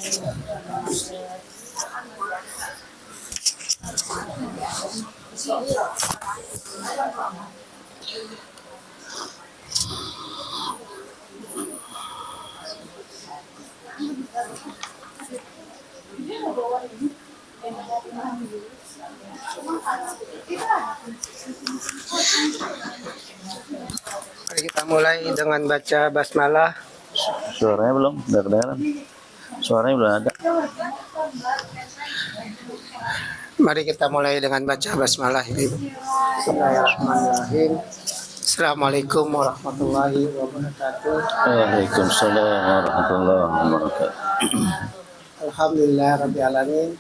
Mari kita mulai dengan baca basmalah. Suaranya belum, udah kedengaran. Suaranya belum ada. Mari kita mulai dengan baca basmalah. Bismillahirrahmanirrahim. Assalamualaikum warahmatullahi wabarakatuh. Waalaikumsalam warahmatullahi wabarakatuh. Alhamdulillah rabbil alamin.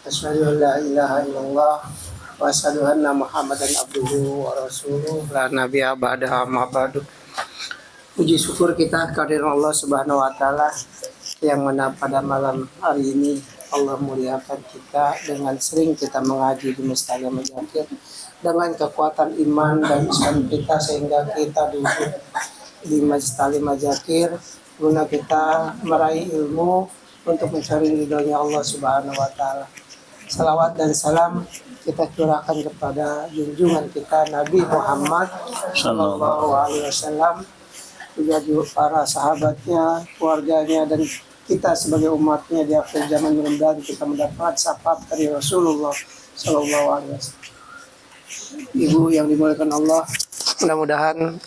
Asyhadu an la ilaha illallah wa asyhadu anna Muhammadan abduhu wa rasuluh la nabiyya ba'da amma ba'du. Puji syukur kita kehadiran Allah Subhanahu wa taala yang mana pada malam hari ini Allah muliakan kita dengan sering kita mengaji di Mustaqim Majakir dengan kekuatan iman dan Islam kita sehingga kita duduk di Mustaqim Majakir guna kita meraih ilmu untuk mencari ridhonya Allah Subhanahu wa taala. Salawat dan salam kita curahkan kepada junjungan kita Nabi Muhammad sallallahu alaihi wasallam, juga para sahabatnya, keluarganya, dan kita sebagai umatnya di akhir zaman. Mudah-mudahan kita mendapat syafaat dari Rasulullah sallallahu alaihi wasallam. Ibu yang dimuliakan Allah, mudah-mudahan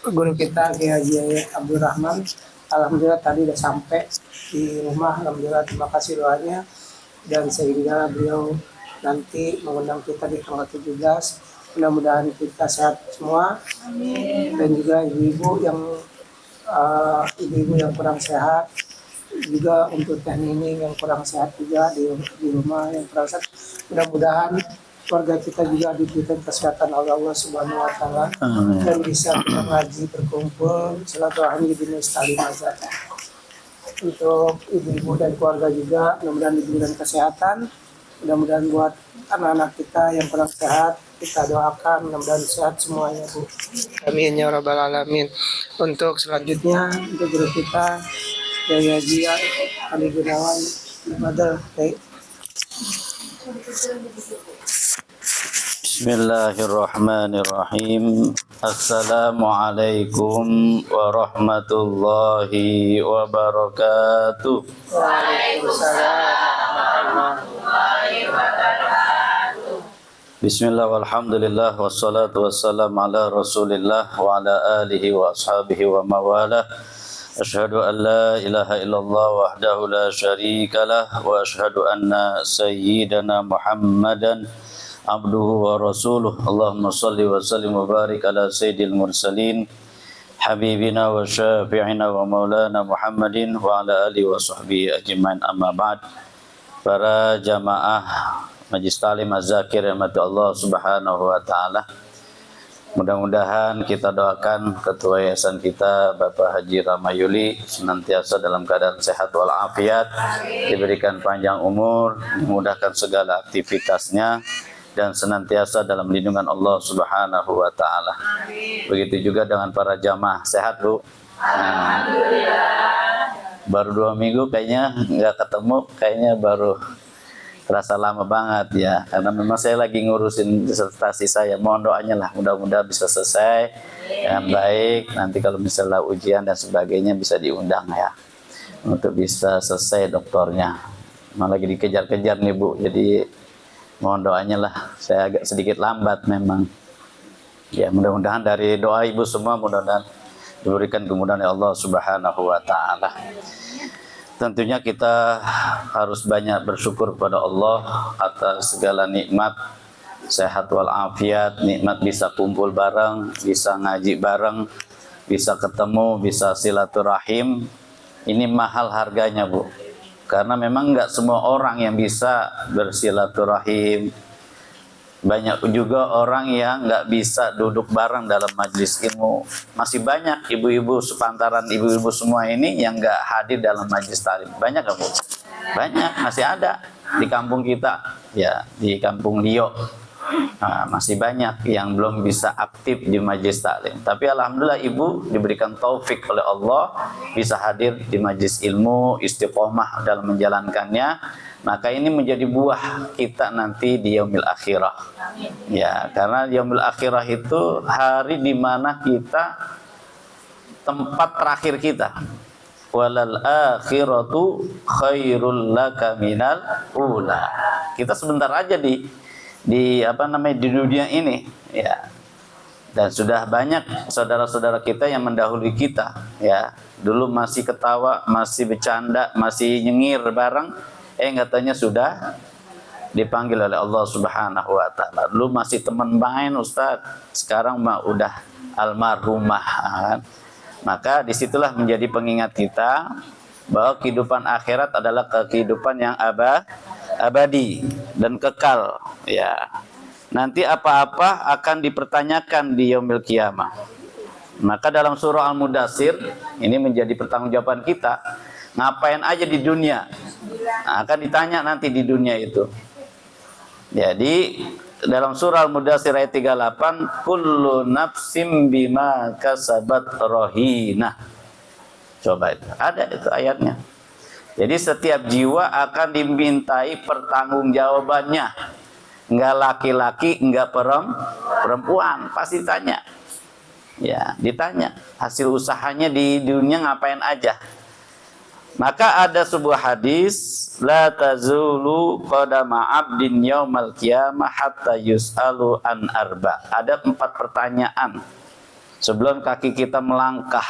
guru kita Kiai Haji Abdul Rahman alhamdulillah tadi sudah sampai di rumah. Alhamdulillah, terima kasih doanya, dan sehingga beliau nanti mengundang kita di tanggal 17. Mudah-mudahan kita sehat semua. Amin. Dan juga ibu-ibu yang kurang sehat, juga untuk Teh Nining yang kurang sehat juga di rumah yang kurang sehat. Mudah-mudahan keluarga kita juga diberikan kesehatan oleh Allah Subhanahu wa taala dan bisa mengaji, berkumpul, silaturahmi di Mustaqim Majakir. Untuk ibu-ibu dan keluarga juga mudah-mudahan diberikan kesehatan. Mudah-mudahan buat anak-anak kita yang kurang sehat kita doakan mudah-mudahan sehat semuanya, Bu. Amin ya rabbal alamin. Untuk selanjutnya untuk guru kita Kiai Haji Ali Gunawan Badal. Bismillahirrahmanirrahim. Assalamualaikum warahmatullahi wabarakatuh. Waalaikumsalam warahmatullahi wabarakatuh. Bismillah walhamdulillah wassalatu wassalamu ala rasulillah wa ala alihi wa ashabihi wa mawalah. Asyhadu an la ilaha illallah wahdahu la syarikalah wa asyhadu anna sayyidana Muhammadan abduhu wa rasuluh. Allahumma salli wa sallim wa barik ala sayyidil mursalin habibina wa syafi'ina wa maulana Muhammadin wa ala alihi wa sahbihi ajmain, amma ba'd. Para jamaah Majlis Ta'lim Az-Zakir rahmati Allah Subhanahu wa taala, mudah-mudahan kita doakan ketua yayasan kita Bapak Haji Ramayuli senantiasa dalam keadaan sehat walafiat, diberikan panjang umur, dimudahkan segala aktivitasnya, dan senantiasa dalam lindungan Allah Subhanahu wa taala. Begitu juga dengan para jamaah. Sehat, Bu? Alhamdulillah. Baru 2 minggu kayaknya nggak ketemu, kayaknya baru terasa lama banget ya, karena memang saya lagi ngurusin disertasi saya. Mohon doanya lah, mudah-mudahan bisa selesai dengan baik. Nanti kalau misalnya ujian dan sebagainya bisa diundang ya, untuk bisa selesai doktornya. Malah lagi dikejar-kejar nih, Bu, jadi mohon doanya lah, saya agak sedikit lambat memang. Ya, mudah-mudahan dari doa ibu semua, mudah-mudahan diberikan kemudahan oleh Allah Subhanahu wa taala. Tentunya kita harus banyak bersyukur kepada Allah atas segala nikmat, sehat walafiat, nikmat bisa kumpul bareng, bisa ngaji bareng, bisa ketemu, bisa silaturahim. Ini mahal harganya, Bu. Karena memang nggak semua orang yang bisa bersilaturahim. Banyak juga orang yang nggak bisa duduk bareng dalam majelis ilmu. Masih banyak ibu-ibu sepantaran ibu-ibu semua ini yang nggak hadir dalam majelis taklim. Banyak nggak, Bu? Banyak, masih ada di kampung kita, ya, di kampung Lio. Nah, masih banyak yang belum bisa aktif di majelis taklim. Tapi alhamdulillah ibu diberikan taufik oleh Allah bisa hadir di majelis ilmu, istiqomah dalam menjalankannya. Maka ini menjadi buah kita nanti di yaumil akhirah. Ya, karena yaumil akhirah itu hari di mana kita tempat terakhir kita. Walal akhiratu khairul laka minal ula. Kita sebentar aja di di dunia ini, ya. Dan sudah banyak saudara-saudara kita yang mendahului kita, ya. Dulu masih ketawa, masih bercanda, masih nyengir bareng, katanya sudah dipanggil oleh Allah Subhanahu wa taala. Dulu masih teman main, Ustaz. Sekarang mah udah almarhumah, kan? Maka disitulah menjadi pengingat kita bahwa kehidupan akhirat adalah kehidupan yang abadi dan kekal, ya. Nanti apa-apa akan dipertanyakan di yaumil kiamah. Maka dalam surah Al-Mudaththir ini menjadi pertanggungjawaban kita. Ngapain aja di dunia? Nah, akan ditanya nanti di dunia itu. Jadi dalam surah Al-Mudaththir ayat 38, kullu nafsim bima kasabat rahinah. Coba itu, ada itu ayatnya. Jadi setiap jiwa akan dimintai pertanggungjawabannya. Enggak laki-laki, enggak perempuan, pasti ditanya. Ya, ditanya hasil usahanya di dunia ngapain aja. Maka ada sebuah hadis, la tazulu qadama 'abdin yaumal qiyamah hatta yus'alu an arba. Ada 4 pertanyaan sebelum kaki kita melangkah.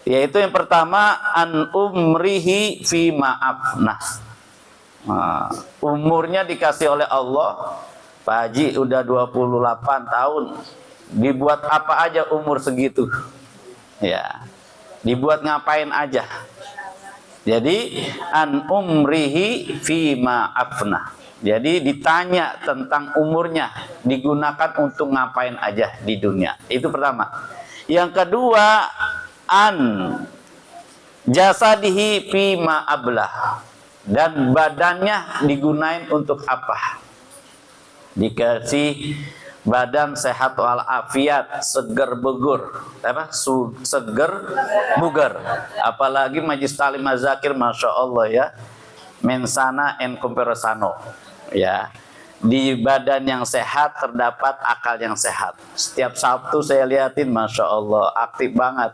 Yaitu yang pertama, an umrihi fi ma'afnah. Nah, umurnya dikasih oleh Allah, Pak Haji udah 28 tahun. Dibuat apa aja umur segitu? Ya. Dibuat ngapain aja? Jadi an umrihi fi ma'afnah. Jadi ditanya tentang umurnya digunakan untuk ngapain aja di dunia. Itu pertama. Yang kedua, an jasadihi fi ma'ablah. Dan badannya digunain untuk apa? Dikasih badan sehat walafiat, seger bugar, seger bugar. Apalagi majlis talim mazakir, masya Allah ya, mensana en comparasano, ya. Di badan yang sehat terdapat akal yang sehat. Setiap Sabtu saya liatin, masya Allah, aktif banget.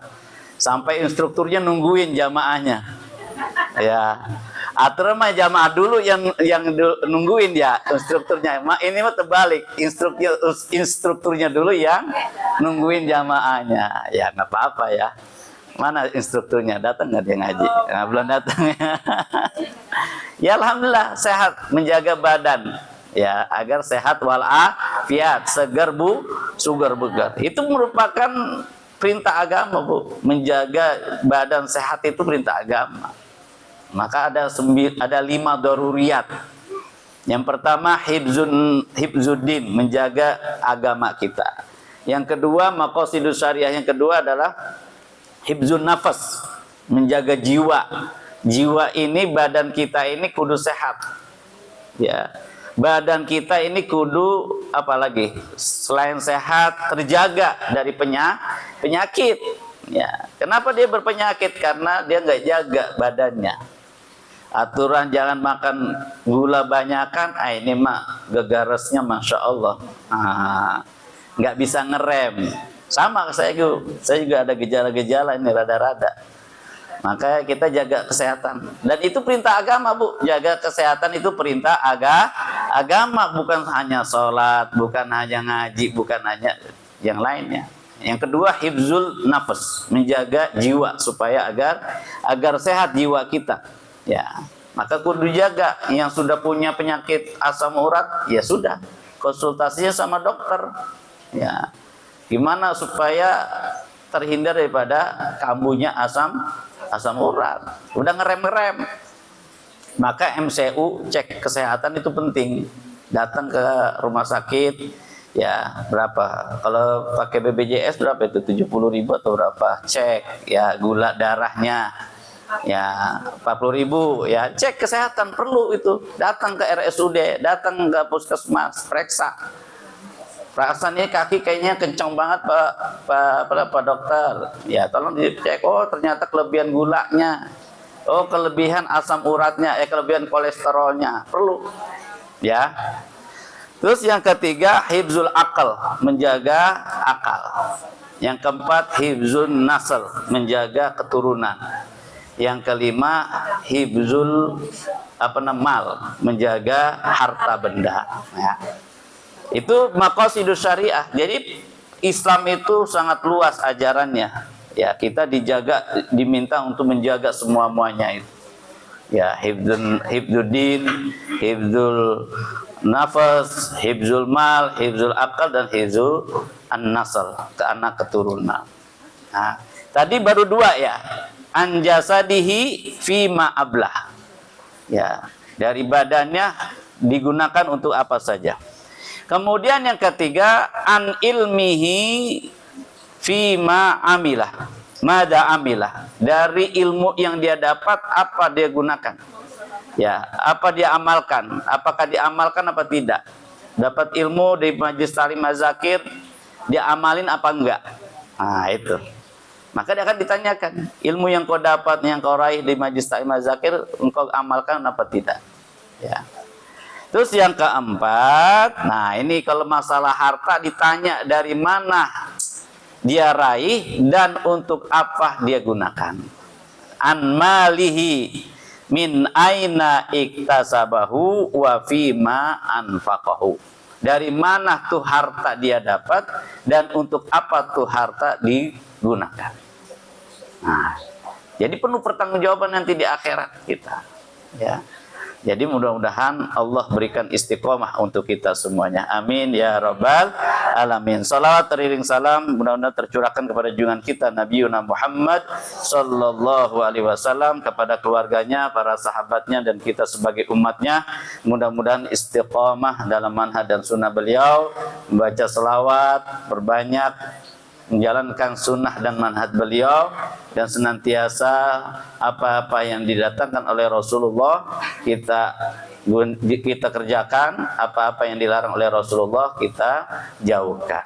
Sampai instrukturnya nungguin jamaahnya, ya. Aturan mah jamaah dulu yang nungguin ya instrukturnya. Ini mah terbalik, instrukturnya dulu yang nungguin jamaahnya. Ya nggak apa-apa ya. Mana instrukturnya, datang nggak dia ngaji? Nah, belum datang ya. Ya alhamdulillah sehat, menjaga badan ya agar sehat walafiat, sugar bugar. Itu merupakan perintah agama, Bu. Menjaga badan sehat itu perintah agama. Maka ada 5 daruriyat. Yang pertama hibzuddin, menjaga agama kita. Yang kedua maqasidus syariah, yang kedua adalah hibzun nafas, menjaga jiwa. Jiwa ini, badan kita ini kudu sehat. Ya. Badan kita ini kudu apalagi selain sehat terjaga dari penyakit. Ya. Kenapa dia berpenyakit? Karena dia nggak jaga badannya. Aturan jangan makan gula banyakan, ini mah gegaresnya masya Allah, nggak bisa ngerem. Sama saya juga ada gejala-gejala ini rada-rada. Maka kita jaga kesehatan. Dan itu perintah agama, Bu. Jaga kesehatan itu perintah agama, bukan hanya sholat, bukan hanya ngaji, bukan hanya yang lainnya. Yang kedua hifzul nafas, menjaga jiwa supaya agar sehat jiwa kita. Ya, maka kudu jaga. Yang sudah punya penyakit asam urat, ya sudah konsultasinya sama dokter. Ya, gimana supaya terhindar daripada kambuhnya asam urat? Udah ngerem. Maka MCU, cek kesehatan itu penting. Datang ke rumah sakit, ya berapa? Kalau pakai BPJS berapa itu? 70.000 atau berapa? Cek ya gula darahnya. Ya, 40.000 ya. Cek kesehatan perlu itu. Datang ke RSUD, datang ke puskesmas, periksa. Rasanya kaki kayaknya kencang banget Pak dokter. Ya, tolong dicek. Oh, ternyata kelebihan gulanya. Oh, kelebihan asam uratnya, kelebihan kolesterolnya. Perlu. Ya. Terus yang ketiga, hifzul akal, menjaga akal. Yang keempat, hifzun nasl, menjaga keturunan. Yang kelima, hifzul mal, menjaga harta benda. Ya. Itu maqasidus syariah. Jadi Islam itu sangat luas ajarannya. Ya, kita diminta untuk menjaga semua-muanya itu. Ya, hifdzuddin, hifdzul nafas, hifzul mal, hifzul akal, dan hifzul an-nasl, ke anak keturunan. Nah, tadi baru 2 ya. Anjasadihi fima ablah. Ya, dari badannya digunakan untuk apa saja. Kemudian yang ketiga, an ilmihi fima amilah. Mada amilah. Dari ilmu yang dia dapat, apa dia gunakan. Ya, apa dia amalkan. Apakah dia amalkan apa tidak. Dapat ilmu di majlis ta'lim mazakir, dia amalin apa enggak. Nah, itu. Maka dia akan ditanyakan, ilmu yang kau dapat, yang kau raih di majlis ta'lim mazakir, engkau amalkan apa tidak. Ya. Terus yang keempat, nah ini kalau masalah harta ditanya dari mana dia raih dan untuk apa dia gunakan. An malihi min aina iktasabahu wa fima anfaqahu. Dari mana tuh harta dia dapat dan untuk apa tuh harta digunakan. Nah, jadi penuh pertanggungjawaban nanti di akhirat kita. Ya. Jadi mudah-mudahan Allah berikan istiqomah untuk kita semuanya. Amin ya rabbal alamin. Salawat teriring salam mudah-mudahan tercurahkan kepada junjungan kita Nabi Muhammad sallallahu alaihi wasallam, kepada keluarganya, para sahabatnya, dan kita sebagai umatnya. Mudah-mudahan istiqomah dalam manhaj dan sunnah beliau, membaca selawat, berbanyak menjalankan sunnah dan manhaj beliau, dan senantiasa apa-apa yang didatangkan oleh Rasulullah kita kerjakan, apa-apa yang dilarang oleh Rasulullah kita jauhkan.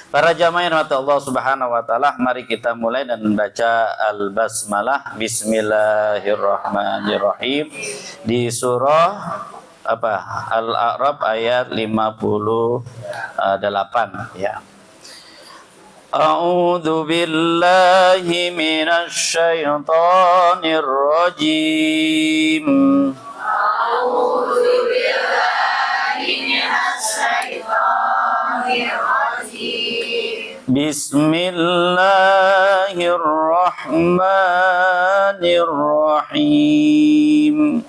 Para jamaah yang dirahmati Allah Subhanahu wa taala, mari kita mulai dan membaca al-basmalah. Bismillahirrahmanirrahim di surah Al-A'raf ayat 58 ya. A'udzu billahi minasy syaithanir rajim. A'udzu billahi minasy syaithanir rajim. Bismillahirrahmanirrahim.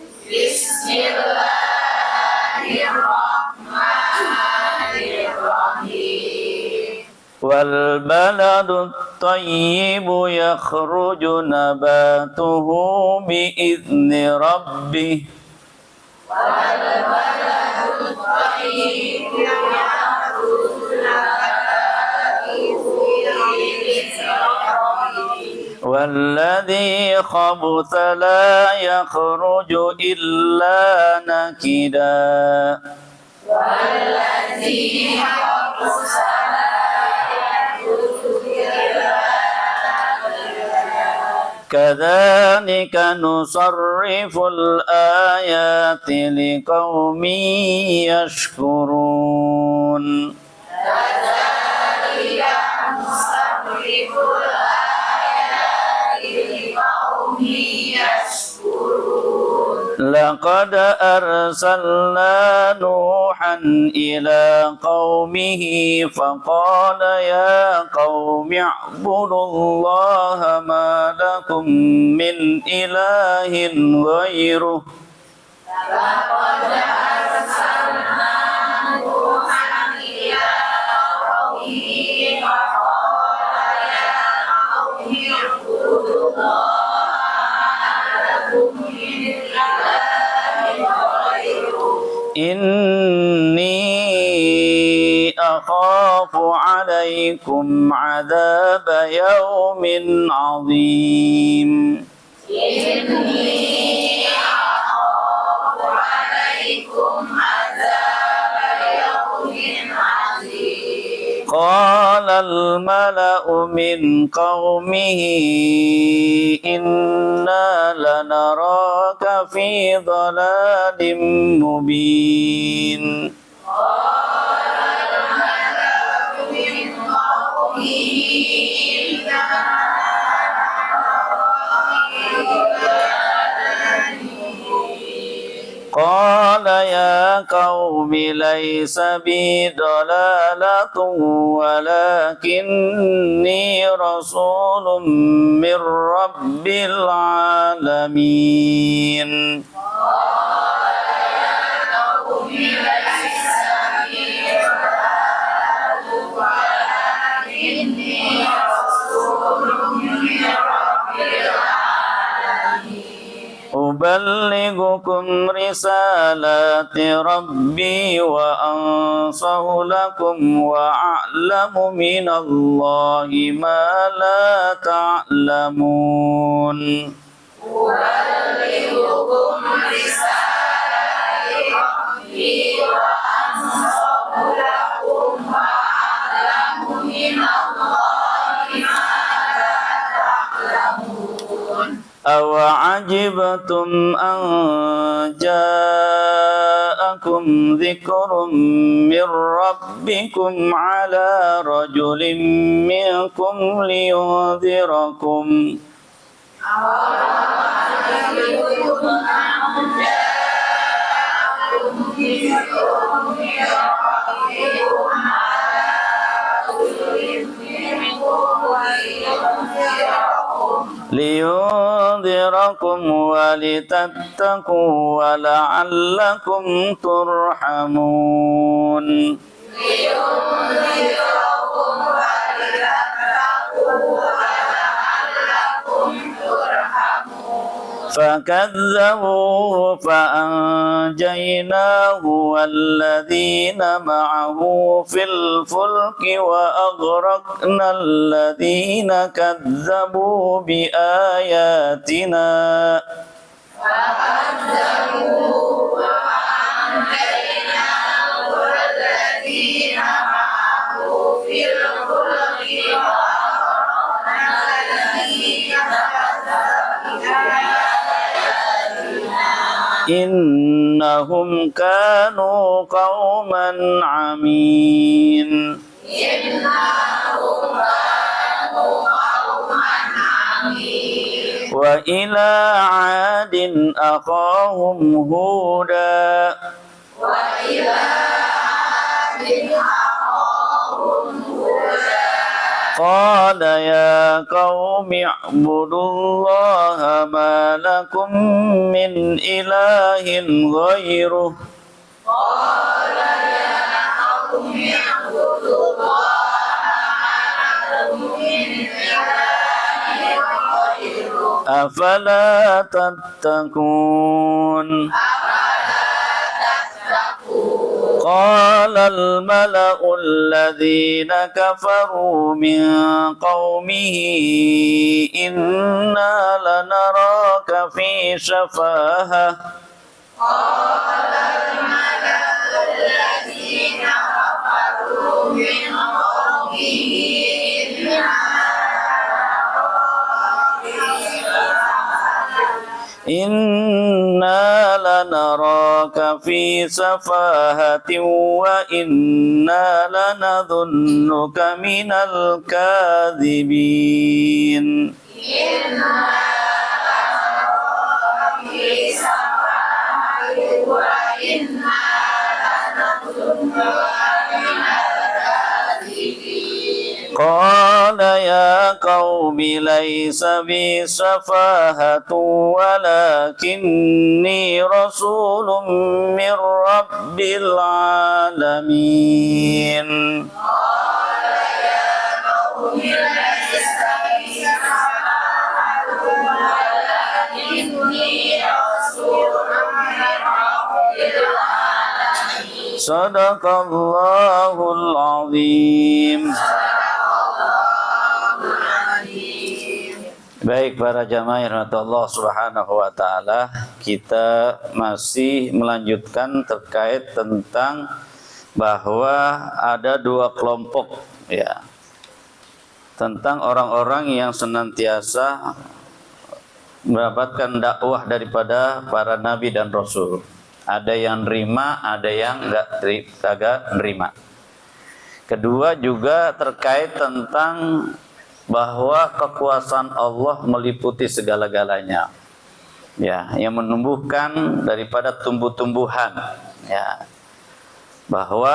Wal baladut thayyibu yakhruju nabatuhu bi'izni rabbih. Wal baladut thayyibu yakhruju nabatuhu bi'izni rabbih. Walladhi khabutha la yakhruju illa nakida. Walladhi khabutha kadzalika nusarriful ayati liqaumin yashkurun. Kadzalika nusarriful ayati liqaumin yashkurun. Laqad arsalna Nuhan ila qaumihi faqala ya qaumi i'budullaha ma lakum min ilahin ghairuh. Laqad arsalna Nuhan ila qaumihi faqala ya qaumi i'budullaha inni akhafu alaikum adhab yaumin azim. Qalal mala'u min qaumihi inna lanaraka fi dhalalim mubin. Qala ya qaumi laysa bi dalalatun walakinni rasulun mir rabbil alamin. Uballighukum risalati rabbi wa ansahu lakum wa a'lamu minallahi ma la ta'lamun. Uballighukum risalati rabbi wa ansahu lakum wa a'lamu minallahi ma la ta'lamun. أَوَعَجِبْتُمْ أَنْ جَاءَكُمْ ذِكْرٌ مِّنْ رَبِّكُمْ عَلَى رَجُلٍ مِّنْكُمْ لِيُنْذِرَكُمْ ولتتقوا ولعلكم ترحمون. فكذبوه فأنجيناه والذين معه في الفلك وأغرقنا الذين كذبوا بآياتنا والذين معه في الفلك وأغرقنا الذين كذبوا إنهم كانوا قوما عمين. وإلى عاد أخاهم هودا قال يا قوم اعبدوا الله ما لكم من إله غيره أفلا تتقون. قال الملأ الذين كفروا من قومه إنا لنراك في سفاهة إنا لنراك في سفاهة وإنا لنظنك من الكاذبين. قال يا قوم ليس بي سفاهة ولكني رسول من رب العالمين. Sadaqallahul azim. Baik para jamaah yang dirahmati Allah Subhanahu wa taala, kita masih melanjutkan terkait tentang bahwa ada dua kelompok ya. tentang orang-orang yang senantiasa mendapatkan dakwah daripada para nabi dan rasul. Ada yang nerima, ada yang kagak nerima. Kedua juga terkait tentang bahwa kekuasaan Allah meliputi segala-galanya. Ya, yang menumbuhkan daripada tumbuh-tumbuhan. Ya. Bahwa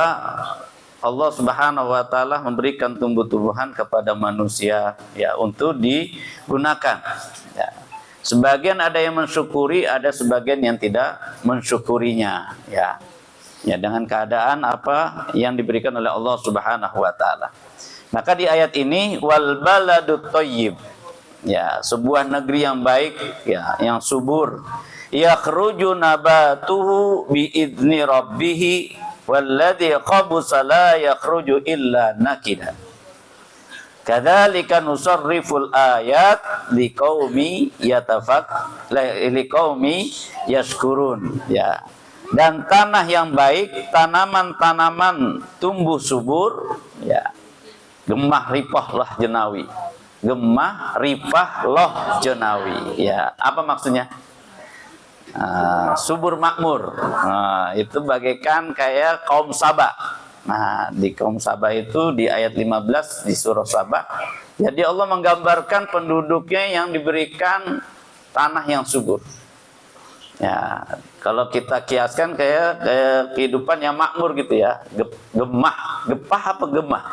Allah Subhanahu wa taala memberikan tumbuh-tumbuhan kepada manusia ya untuk digunakan. Ya. Sebagian ada yang mensyukuri, ada sebagian yang tidak mensyukurinya, ya. Ya, dengan keadaan apa yang diberikan oleh Allah Subhanahu wa taala. Maka di ayat ini wal baladut thayyib, ya, sebuah negeri yang baik, ya, yang subur, yakhruju nabatuhu bi idzni rabbih walladzi khabusa la yakhruju illa nakida. Kadzalika nusarriful ayat liqaumi yashkurun, ya. Dan tanah yang baik, tanaman-tanaman tumbuh subur, ya. Gemah ripah lah jenawi. Gemah ripah loh jenawi, ya. Apa maksudnya? Subur makmur. Itu bagaikan kayak kaum Saba. Nah, di kaum Saba itu di ayat 15 di surah Saba. Jadi Allah menggambarkan penduduknya yang diberikan tanah yang subur. Ya, kalau kita kiaskan kayak kehidupan yang makmur gitu ya. Gepah apa gemah?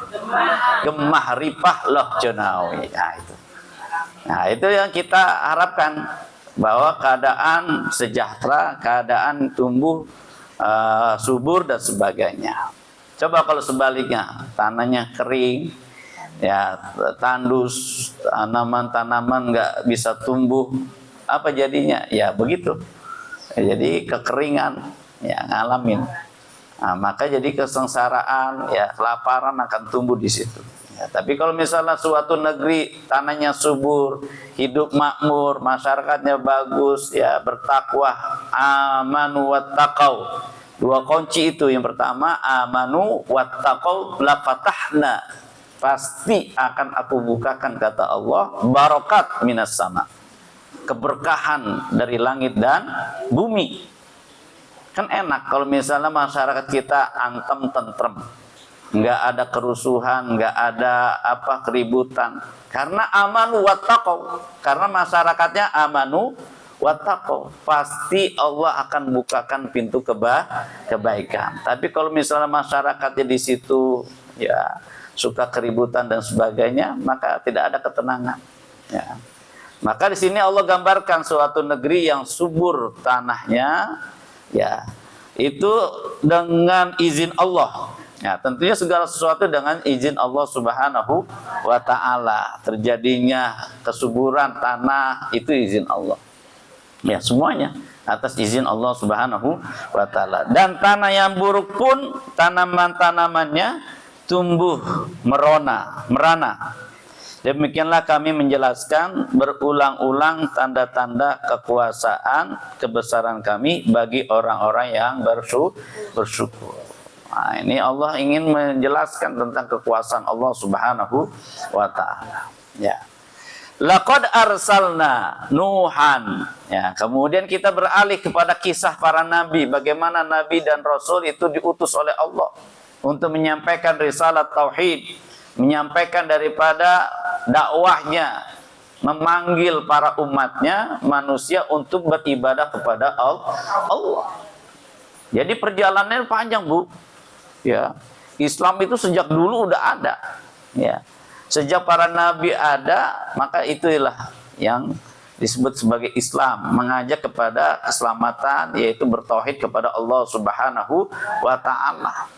Gemah ripah loh jonawi. Nah, itu yang kita harapkan, bahwa keadaan sejahtera, keadaan tumbuh subur dan sebagainya. Coba kalau sebaliknya, tanahnya kering, ya, tandus, tanaman-tanaman nggak bisa tumbuh, apa jadinya? Ya begitu. Ya, jadi kekeringan, ya, ngalamin. Nah, maka jadi kesengsaraan, ya, kelaparan akan tumbuh di situ. Ya, tapi kalau misalnya suatu negeri tanahnya subur, hidup makmur, masyarakatnya bagus, ya, bertakwa, amanu wattaqau. Dua kunci itu, yang pertama amanu wattaqau la fatahna, pasti akan aku bukakan, kata Allah, barokat minas sama, keberkahan dari langit dan bumi. Kan enak kalau misalnya masyarakat kita antem tentrem, nggak ada kerusuhan, nggak ada apa keributan, karena amanu wattaqau, karena masyarakatnya amanu wattaqau, pasti Allah akan bukakan pintu kebaikan. Tapi kalau misalnya masyarakatnya di situ, ya, suka keributan dan sebagainya, maka tidak ada ketenangan, ya. Maka di sini Allah gambarkan suatu negeri yang subur tanahnya, ya, itu dengan izin Allah. Ya, tentunya segala sesuatu dengan izin Allah Subhanahu wa taala. Terjadinya kesuburan tanah itu izin Allah. Ya, semuanya atas izin Allah Subhanahu wa taala. Dan tanah yang buruk pun tanaman-tanamannya tumbuh merana. Demikianlah kami menjelaskan berulang-ulang tanda-tanda kekuasaan kebesaran kami bagi orang-orang yang bersyukur. Nah, ini Allah ingin menjelaskan tentang kekuasaan Allah Subhanahu wa taala. Ya. Laqad arsalna Nuhan. Ya, kemudian kita beralih kepada kisah para nabi, bagaimana nabi dan rasul itu diutus oleh Allah untuk menyampaikan risalah tauhid, menyampaikan daripada dakwahnya, memanggil para umatnya manusia untuk beribadah kepada Allah. Jadi perjalanannya panjang, Bu. Ya. Islam itu sejak dulu udah ada. Ya. Sejak para nabi ada, maka itulah yang disebut sebagai Islam, mengajak kepada keselamatan, yaitu bertauhid kepada Allah Subhanahu wa taala.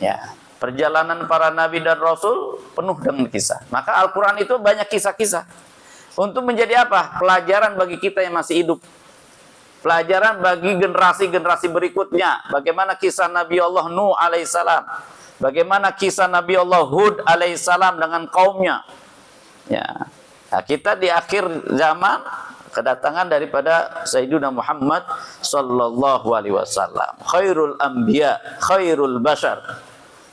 Ya. Perjalanan para nabi dan rasul penuh dengan kisah. Maka Al-Qur'an itu banyak kisah-kisah. Untuk menjadi apa? Pelajaran bagi kita yang masih hidup. Pelajaran bagi generasi-generasi berikutnya. Bagaimana kisah Nabi Allah Nuh alaihissalam. Bagaimana kisah Nabi Allah Hud alaihissalam dengan kaumnya. Ya. Nah, kita di akhir zaman kedatangan daripada Sayyidina Muhammad sallallahu alaihi wasallam. Khairul anbiya, khairul bashar.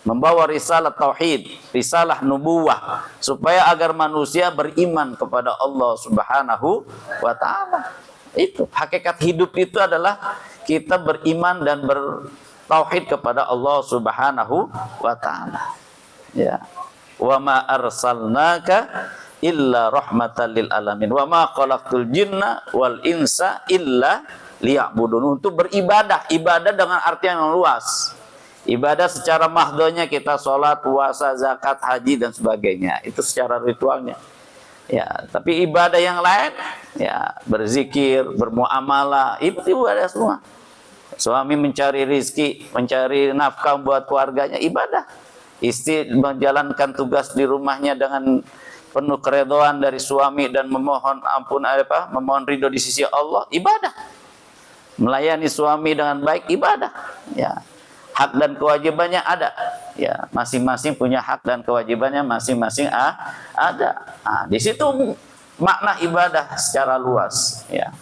membawa risalah tauhid, risalah nubuwah, supaya agar manusia beriman kepada Allah Subhanahu wa taala. Itu hakikat hidup itu adalah kita beriman dan bertauhid kepada Allah Subhanahu wa taala. Ya. Wa ma arsalnaka illa rahmatan lil alamin wa ma khalaqtul jinna wal insa illa liya'budun. Untuk beribadah, ibadah dengan artian yang luas. Ibadah secara mahdonya kita sholat, puasa, zakat, haji dan sebagainya. Itu secara ritualnya. Ya, tapi ibadah yang lain ya berzikir, bermuamalah, itu ibadah semua. Suami mencari rizki, mencari nafkah buat keluarganya, ibadah. Istri menjalankan tugas di rumahnya dengan penuh keridhaan dari suami dan memohon ampun memohon ridho di sisi Allah, ibadah. Melayani suami dengan baik, ibadah. Ya. Hak dan kewajibannya ada. Ya, masing-masing punya hak dan kewajibannya masing-masing ada. Nah, di situ makna ibadah secara luas, ya.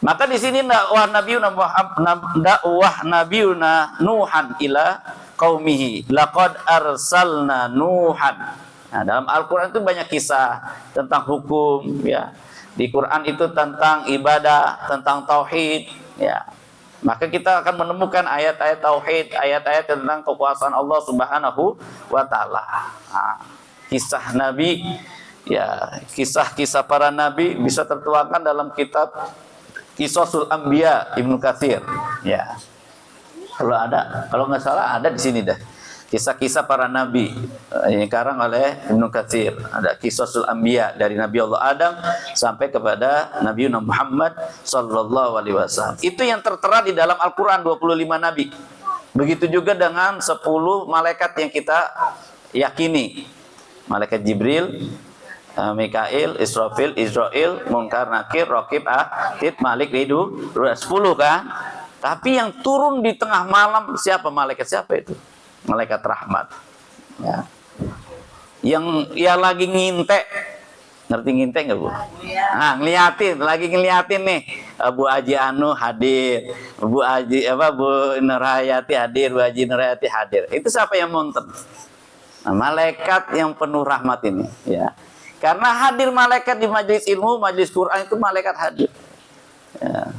Maka di sini dakwah Nabiuna Nuhan ila qaumihi laqad arsalna Nuhan. Nah, dalam Al-Qur'an itu banyak kisah tentang hukum, ya. Di Quran itu tentang ibadah, tentang tauhid, ya. Maka kita akan menemukan ayat-ayat tauhid, ayat-ayat tentang kekuasaan Allah Subhanahu wa taala. Nah, kisah nabi, ya, kisah-kisah para nabi bisa tertuangkan dalam kitab Qisasul Anbiya Ibnu Katsir, ya. Kalau nggak salah ada di sini dah. Kisah-kisah para nabi yang dikarang oleh Ibnu Katsir. Ada Qisasul Anbiya dari Nabi Allah Adam sampai kepada Nabi Muhammad sallallahu alaihi wasallam. Itu yang tertera di dalam Al-Qur'an 25 nabi. Begitu juga dengan 10 malaikat yang kita yakini. Malaikat Jibril, Mikail, Israfil, Israil, Munkar, Nakir, Raqib, Atid, Malik, Ridhu, 10 kan? Tapi yang turun di tengah malam siapa? Malaikat siapa itu? Malaikat rahmat, ya. Yang lagi ngintek, ngerti ngintek nggak Bu? Nah, lagi ngeliatin nih, Bu Haji Anu hadir, Bu Nurhayati hadir, Bu Haji Nurhayati hadir. Itu siapa yang monten? Nah, malaikat yang penuh rahmat ini, ya. Karena hadir malaikat di majelis ilmu, majelis Quran itu malaikat hadir. Ya.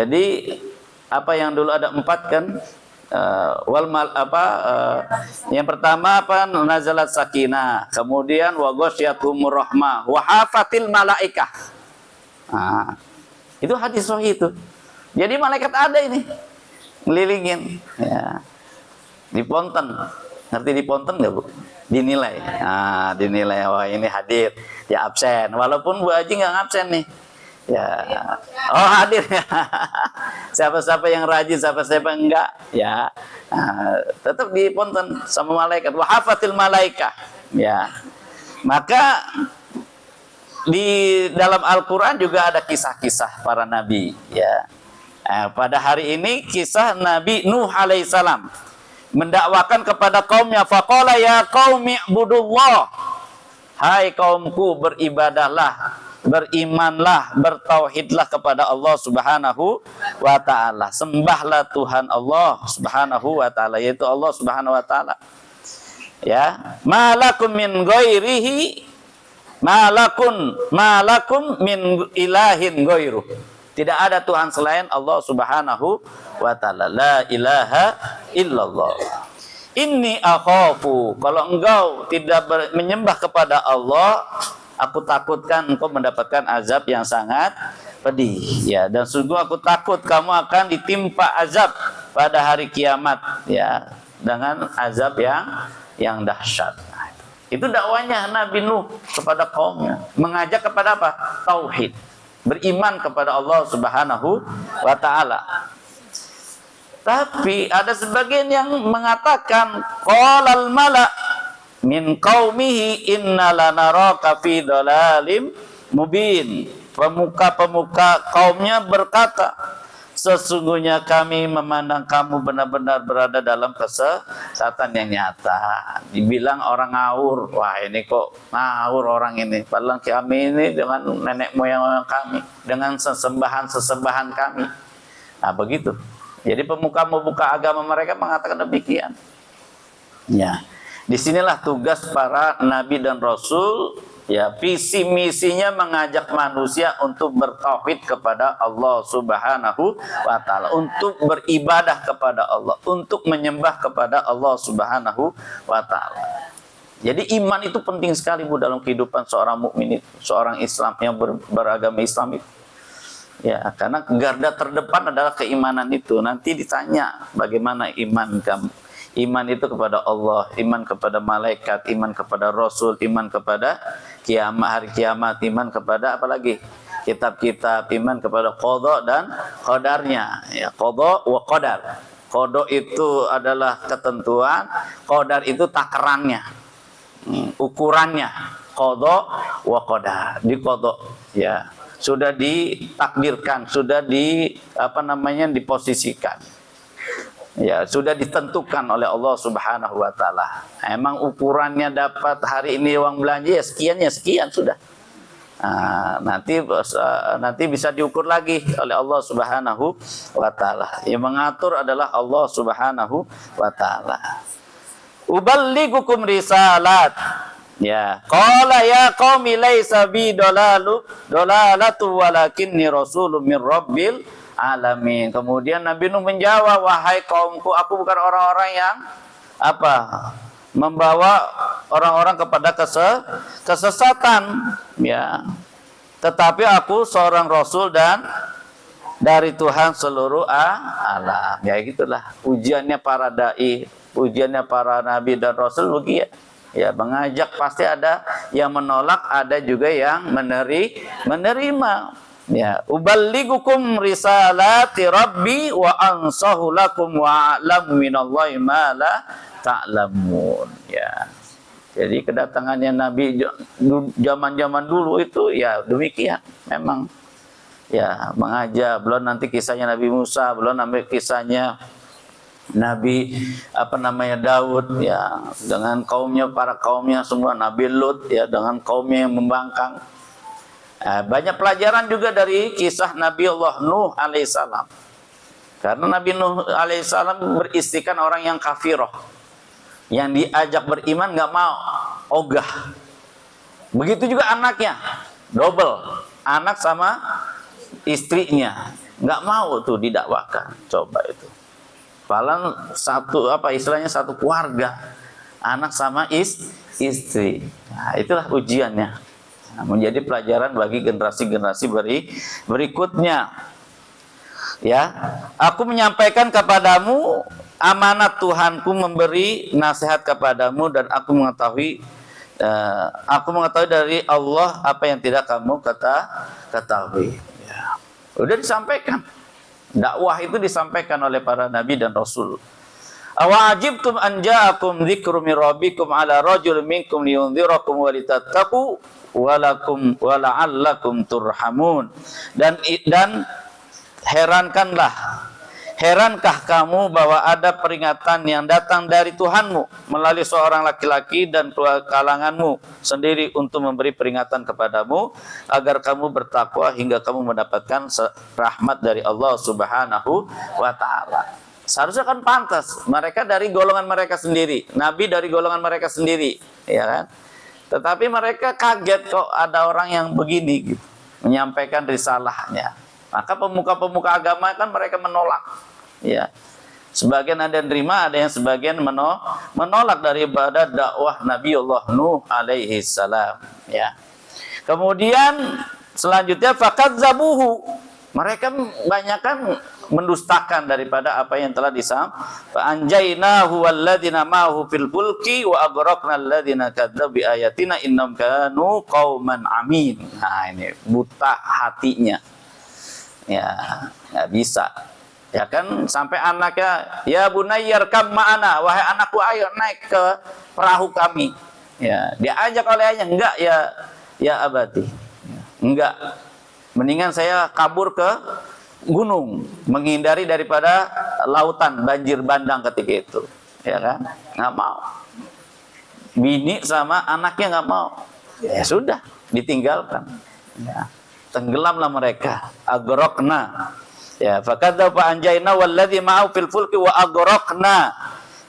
Jadi apa yang dulu ada 4 kan? Yang pertama nazalat sakinah, kemudian wa ghasyiyatuhumur rahmah wa hafatil malaikah. Nah, itu hadis sahih itu. Jadi malaikat ada ini ngelilingin, ya. Di ponten. Ngerti di ponten enggak, Bu? Dinilai. Nah, dinilai wah ini hadir, dia absen. Walaupun Bu Haji enggak ngabsen nih. Ya, oh hadir ya. Siapa-siapa yang rajin, siapa-siapa enggak, ya, tetap di ponten sama malaikat. Wa hafatil malaikah, ya. Maka di dalam Al-Quran juga ada kisah-kisah para nabi, ya. Pada hari ini kisah Nabi Nuh alaihissalam mendakwakan kepada kaumnya, faqala ya qaumi ibudullah, hai kaumku beribadahlah, berimanlah, bertauhidlah kepada Allah Subhanahu wa taala. Sembahlah Tuhan Allah Subhanahu wa taala, yaitu Allah Subhanahu wa taala. Ya, malakum min ghairihi malakum min ilahin ghairu. Tidak ada Tuhan selain Allah Subhanahu wa taala. La ilaha illallah. Inni akhafu, kalau engkau tidak menyembah kepada Allah, aku takutkan engkau mendapatkan azab yang sangat pedih, ya. Dan sungguh aku takut kamu akan ditimpa azab pada hari kiamat, ya, dengan azab yang dahsyat. Nah, itu dakwanya Nabi Nuh kepada kaumnya, mengajak kepada apa? Tauhid, beriman kepada Allah Subhanahu wa taala. Tapi ada sebagian yang mengatakan qalal mala min qaumihi inna lanaraka fi dhalalim mubin. Pemuka-pemuka kaumnya berkata, sesungguhnya kami memandang kamu benar-benar berada dalam kesesatan yang nyata. Dibilang orang ngawur, wah ini kok ngawur orang ini. Padahal kami ini dengan nenek moyang kami, dengan sesembahan kami. Nah begitu. Jadi pemuka-pemuka agama mereka mengatakan demikian. Ya, disinilah tugas para nabi dan rasul. Ya, visi misinya mengajak manusia untuk bertauhid kepada Allah Subhanahu wa taala, untuk beribadah kepada Allah, untuk menyembah kepada Allah Subhanahu wa taala. Jadi iman itu penting sekali Bu dalam kehidupan seorang mukmin itu, seorang Islam yang beragama Islam itu. Ya, karena garda terdepan adalah keimanan itu. Nanti ditanya bagaimana iman kamu. Iman itu kepada Allah, iman kepada malaikat, iman kepada Rasul, iman kepada kiamat, hari kiamat, iman kepada apa lagi? Kitab-kitab, iman kepada qada dan qadarnya. Ya, qada wa qadar. Qada itu adalah ketentuan, qadar itu takarannya, ukurannya. Qada wa qadar. Di qada, ya, sudah ditakdirkan, sudah diposisikan. Ya, sudah ditentukan oleh Allah Subhanahu wa taala. Emang ukurannya dapat hari ini uang belanja ya sekian sudah. Nanti bisa diukur lagi oleh Allah Subhanahu wa taala. Yang mengatur adalah Allah Subhanahu wa taala. Uballigukum risalat. Ya, qala ya qaumi laisa bi dalalatu walakinni rasulun min rabbil alamin. Kemudian Nabi Nuh menjawab, wahai kaumku, aku bukan orang-orang yang membawa orang-orang kepada kesesatan, ya. Tetapi aku seorang rasul dan dari Tuhan seluruh alam. Ya gitulah ujiannya para dai, ujiannya para nabi dan rasul begitu. Ya, mengajak pasti ada yang menolak, ada juga yang menerima. Ya, uballigukum risalati rabbi wa ansahu lakum wa a'lamu minallahi ma la ta'lamun. Ya. Jadi kedatangannya Nabi zaman-zaman dulu itu ya demikian. Memang ya mengajak, belum nanti kisahnya Nabi Musa, belum nanti kisahnya Nabi Daud ya dengan kaumnya, para kaumnya semua, Nabi Lut ya dengan kaumnya yang membangkang. Banyak pelajaran juga dari kisah Nabi Allah Nuh alaihissalam. Karena Nabi Nuh alaihissalam beristikan orang yang kafiroh, yang diajak beriman nggak mau, ogah. Begitu juga anaknya, double, anak sama istrinya nggak mau tuh didakwakan. Coba itu. Padahal satu keluarga, anak sama istri. Nah, itulah ujiannya. Menjadi pelajaran bagi generasi-generasi berikutnya. Ya, aku menyampaikan kepadamu amanat Tuhanku, memberi nasihat kepadamu, dan aku mengetahui dari Allah apa yang tidak kamu ketahui. Ya. Udah disampaikan. Dakwah itu disampaikan oleh para nabi dan rasul. Awajibtum an ja'akum dzikru min rabbikum ala rajul minkum liyunzirakum wa litattaqu walakum wala'allakum turhamun. Dan herankah kamu bahwa ada peringatan yang datang dari Tuhanmu melalui seorang laki-laki dan kalanganmu sendiri untuk memberi peringatan kepadamu agar kamu bertakwa hingga kamu mendapatkan rahmat dari Allah Subhanahu wa taala. Seharusnya kan pantas, mereka dari golongan mereka sendiri, nabi dari golongan mereka sendiri, ya kan? Tetapi mereka kaget kok ada orang yang begini gitu, menyampaikan risalahnya. Maka pemuka-pemuka agama kan mereka menolak. Ya. Sebagian ada yang terima, ada yang sebagian menolak daripada dakwah Nabi Allah Nuh alaihi salam. Ya. Kemudian selanjutnya fakadzabuhu. Mereka banyakkan mendustakan daripada apa yang telah disampaikan. Anjaynahu walladzina ma'ahu fil fulki wa aghraqna alladzina kadzdzabu bi ayatina innahum kanu qauman amin. Nah, ini buta hatinya. Ya, nggak bisa. Ya kan, sampai anaknya, ya bunayyar kam ma'ana, wahai anakku ayo naik ke perahu kami. Ya, diajak oleh ayahnya, enggak ya abadi. Enggak. Mendingan saya kabur ke gunung, menghindari daripada lautan, banjir bandang ketika itu. Ya kan? Nggak mau. Bini sama anaknya nggak mau. Ya sudah, ditinggalkan. Ya. Tenggelamlah mereka. Agrokna. Ya, fakadzdzaba anjayna walladzi ma'ahu fil fulki wa agrokna.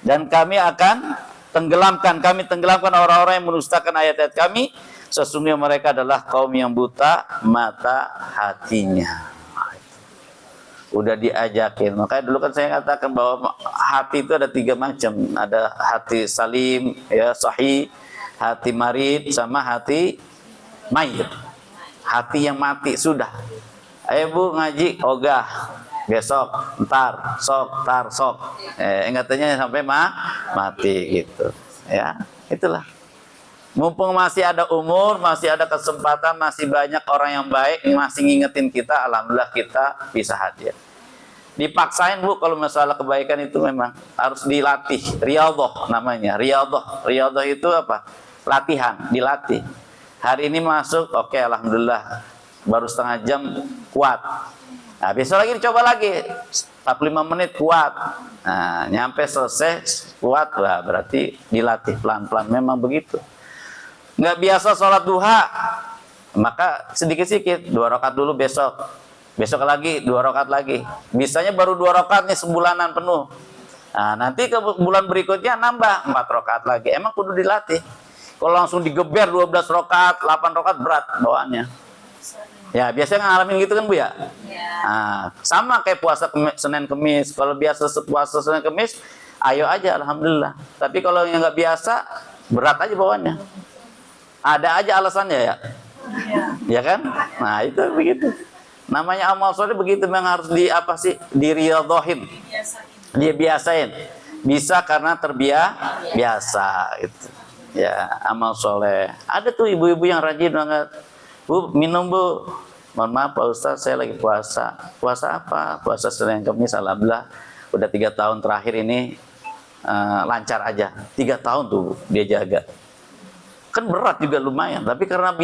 Dan kami akan kami tenggelamkan orang-orang yang mendustakan ayat-ayat kami. Sesungguhnya mereka adalah kaum yang buta mata hatinya. Udah diajakin. Makanya dulu kan saya katakan bahwa hati itu ada 3 macam. Ada hati salim, ya sahih, hati marid, sama hati mayit. Hati yang mati sudah. Ayo Bu ngaji, ogah. Besok, ntar, sok. Katanya sampai mati gitu. Ya, itulah. Mumpung masih ada umur, masih ada kesempatan, masih banyak orang yang baik, masih ngingetin kita, alhamdulillah kita bisa hadir. Dipaksain Bu, kalau masalah kebaikan itu memang harus dilatih. Riyadhah namanya, Riyadhah itu apa? Latihan, dilatih. Hari ini masuk, oke, alhamdulillah. Baru setengah jam, kuat. Nah, besok lagi dicoba lagi. 45 menit kuat. Nah, nyampe selesai kuat, lah berarti dilatih pelan-pelan. Memang begitu. Nggak biasa sholat duha, maka sedikit-sedikit 2 rakaat dulu besok lagi 2 rakaat lagi. Bisanya baru 2 rakaat nih sebulanan penuh. Nah, nanti ke bulan berikutnya nambah 4 rakaat lagi. Emang kudu dilatih. Kalau langsung digeber 12 rakaat, 8 rakaat berat bawaannya. Ya, biasanya ngalamin gitu kan Bu ya? Nah, sama kayak puasa Senin Kemis. Kalau biasa puasa Senin Kemis, ayo aja alhamdulillah. Tapi kalau yang nggak biasa, berat aja bawaannya. Ada aja alasannya ya. Ya kan? Nah, itu begitu. Namanya amal soleh begitu, memang harus diriyadhahin. Dia biasain. Bisa karena terbiasa itu. Ya, amal soleh. Ada tuh ibu-ibu yang rajin banget. Bu, minum Bu. Mohon maaf Pak Ustaz, saya lagi puasa. Puasa apa? Puasa Senin Kemis, alhamdulillah. Udah 3 tahun terakhir ini lancar aja. 3 tahun tuh dia jaga. Kan berat juga lumayan, tapi karena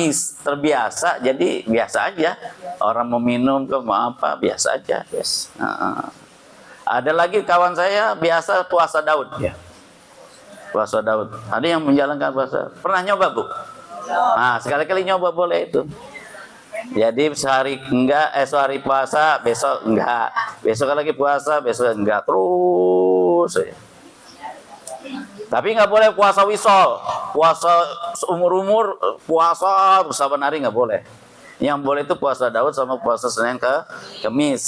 terbiasa, jadi biasa aja. Orang mau minum ke mau apa, biasa aja. Yes. Ada lagi kawan saya biasa puasa Daud ya. Puasa Daud. Ada yang menjalankan puasa. Pernah nyoba Bu? Nah, sekali-kali nyoba boleh itu. Jadi sehari puasa, besok enggak. Besok lagi puasa, besok enggak. Terus ya. Tapi nggak boleh puasa wisol, puasa seumur-umur, puasa saban hari nggak boleh. Yang boleh itu puasa Daud sama puasa Senin ke Kemis,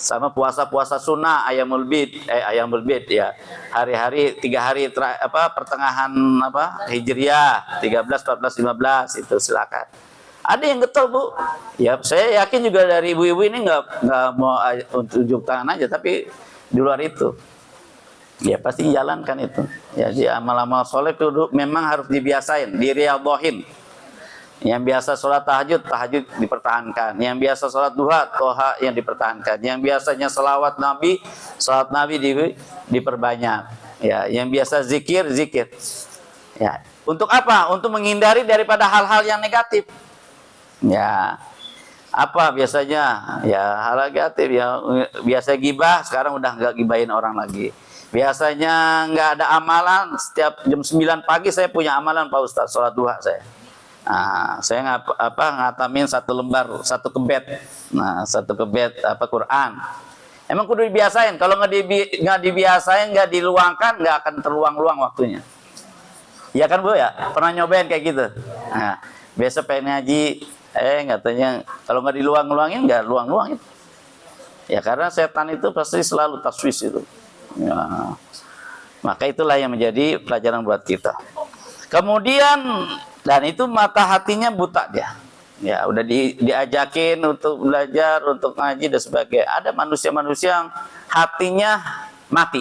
sama puasa sunnah ayamul bid ya. Hari-hari 3 hari pertengahan Hijriah 13, 14, 15 itu silakan. Ada yang getol Bu. Ya saya yakin juga dari ibu-ibu ini nggak mau unjuk tangan aja, tapi di luar itu. Ya pasti jalankan itu. Ya, jadi amal-amal soleh itu memang harus dibiasain, diriyadhahin. Yang biasa sholat tahajud dipertahankan. Yang biasa sholat duha yang dipertahankan. Yang biasanya salawat Nabi diperbanyak. Ya, yang biasa zikir. Ya, untuk apa? Untuk menghindari daripada hal-hal yang negatif. Ya, apa biasanya? Ya, hal negatif ya. Biasa gibah, sekarang udah nggak gibahin orang lagi. Biasanya nggak ada amalan, setiap jam 9 pagi saya punya amalan Pak Ustaz, sholat duha saya. Nah, saya ngatamin 1 lembar, 1 kebet. Nah, 1 kebet Quran. Emang kudu dibiasain, kalau nggak dibiasain, nggak diluangkan, nggak akan terluang-luang waktunya. Ya kan Bu ya? Pernah nyobain kayak gitu? Nah, biasa pengen ngaji, katanya kalau nggak diluang-luangin, nggak luang-luangin. Ya karena setan itu pasti selalu taswis itu. Ya, maka itulah yang menjadi pelajaran buat kita. Kemudian dan itu mata hatinya buta dia. Ya udah diajakin untuk belajar, untuk ngaji dan sebagainya. Ada manusia-manusia yang hatinya mati.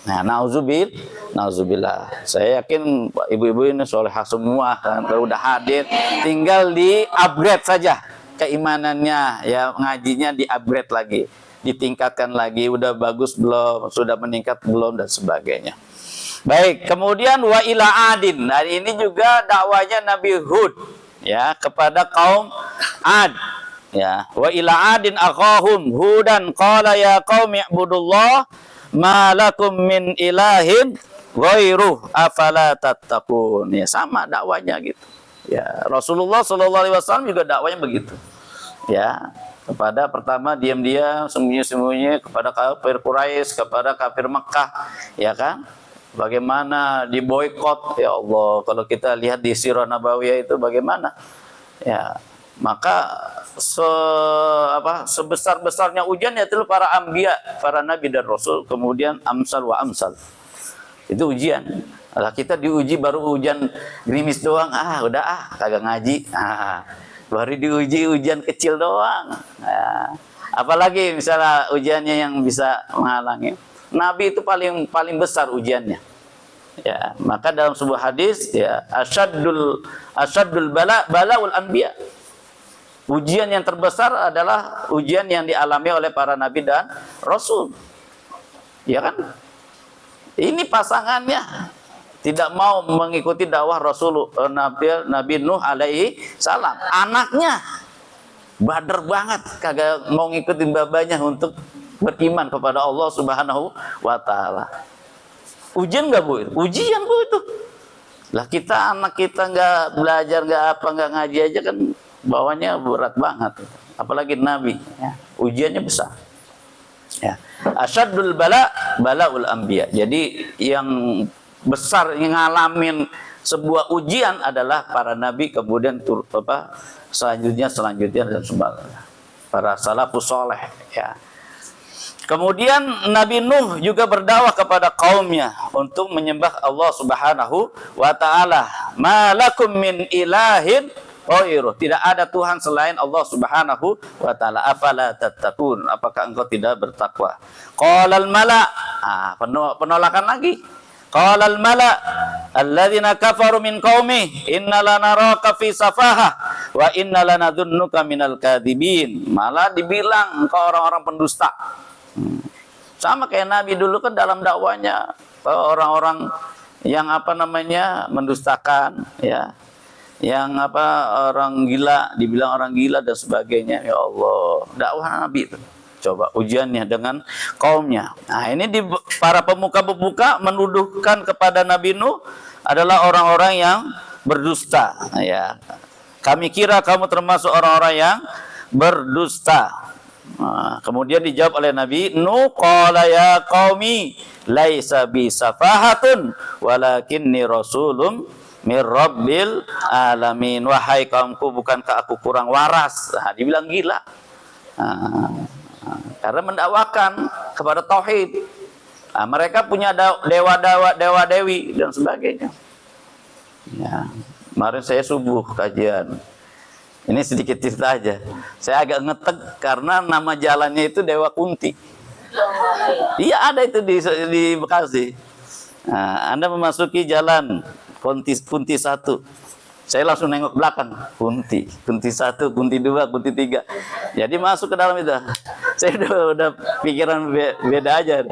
Nah, nauzubillah. Saya yakin ibu-ibu ini solehah semua kan, kalau udah hadir, tinggal di-upgrade saja keimanannya, ya ngajinya di-upgrade lagi. Ditingkatkan lagi, udah bagus belum, sudah meningkat belum dan sebagainya. Baik, kemudian wa ila adin. Nah, ini juga dakwanya Nabi Hud ya kepada kaum Ad. Ya, wa ila adin akhahum hudan qala ya qaumi ibudullah ma lakum min ilahin ghairuh afala tattaqun. Ya, sama dakwanya gitu. Ya, Rasulullah sallallahu alaihi wasallam juga dakwanya begitu. Ya, kepada pertama diam-diam sembunyi-sembunyi kepada kafir Quraisy, kepada kafir Mekah, ya kan? bagaimana diboikot, ya Allah. Kalau kita lihat di Sirah Nabawiyah itu bagaimana, ya, maka sebesar-besarnya ujian itu para anbiya, para nabi dan rasul, kemudian amsal wa amsal. Itu ujian. Lah kita diuji baru hujan gerimis doang, udah kagak ngaji. Baru diuji ujian kecil doang. Apalagi misalnya ujiannya yang bisa menghalangi. Nabi itu paling besar ujiannya. Ya, maka dalam sebuah hadis, ya, asyadul balaul anbiya. Ujian yang terbesar adalah ujian yang dialami oleh para nabi dan rasul. Ya kan? Ini pasangannya tidak mau mengikuti dakwah Nabi Nuh alaihi salam. Anaknya bader banget, kagak mau ngikutin babanya untuk beriman kepada Allah Subhanahu wa taala. Ujian nggak Bu? Ujian Bu itu. Lah kita, anak kita nggak belajar, nggak ngaji aja kan bawahnya berat banget. Apalagi Nabi, ya. Ujiannya besar. Ya. Asyadul balaul anbiya. Jadi yang besar yang ngalamin sebuah ujian adalah para nabi, kemudian selanjutnya dan sebagainya. Para salafus saleh, ya. Kemudian Nabi Nuh juga berdakwah kepada kaumnya untuk menyembah Allah Subhanahu wa taala. Malakum min ilahin ghairuh. Tidak ada Tuhan selain Allah Subhanahu wa taala. Afala tattaqun? Apakah engkau tidak bertakwa? Qalal mala. Penolakan lagi. Qalal mala alladzina kafaru min qaumi inna lanaraka fi safahah wa inna lanadhunnuka minal kadhibin. Malah dibilang engkau orang-orang pendusta. Sama kayak Nabi dulu kan dalam dakwanya orang-orang yang mendustakan, ya, yang orang gila, dibilang orang gila dan sebagainya. Ya Allah, dakwah Nabi itu coba ujiannya dengan kaumnya. Nah, ini para pemuka-pemuka menuduhkan kepada Nabi Nuh adalah orang-orang yang berdusta, ya. Kami kira kamu termasuk orang-orang yang berdusta. Nah, kemudian dijawab oleh Nabi Nuh, qala ya qaumi laisa bi safahatun walakinni rasulun mir rabbil alamin. Wahai kaumku, bukankah aku kurang waras? Nah, dibilang gila. Karena mendakwakan kepada tauhid. Mereka punya dewa-dewi dan sebagainya. Ya, kemarin saya subuh kajian. Ini sedikit cerita aja. Saya agak ngeteg karena nama jalannya itu Dewa Kunti. Iya, ada itu di Bekasi. Nah, Anda memasuki jalan Kunti 1. Saya langsung nengok belakang. Kunti 1, Kunti 2, Kunti 3. Jadi masuk ke dalam itu. Saya udah pikiran beda aja.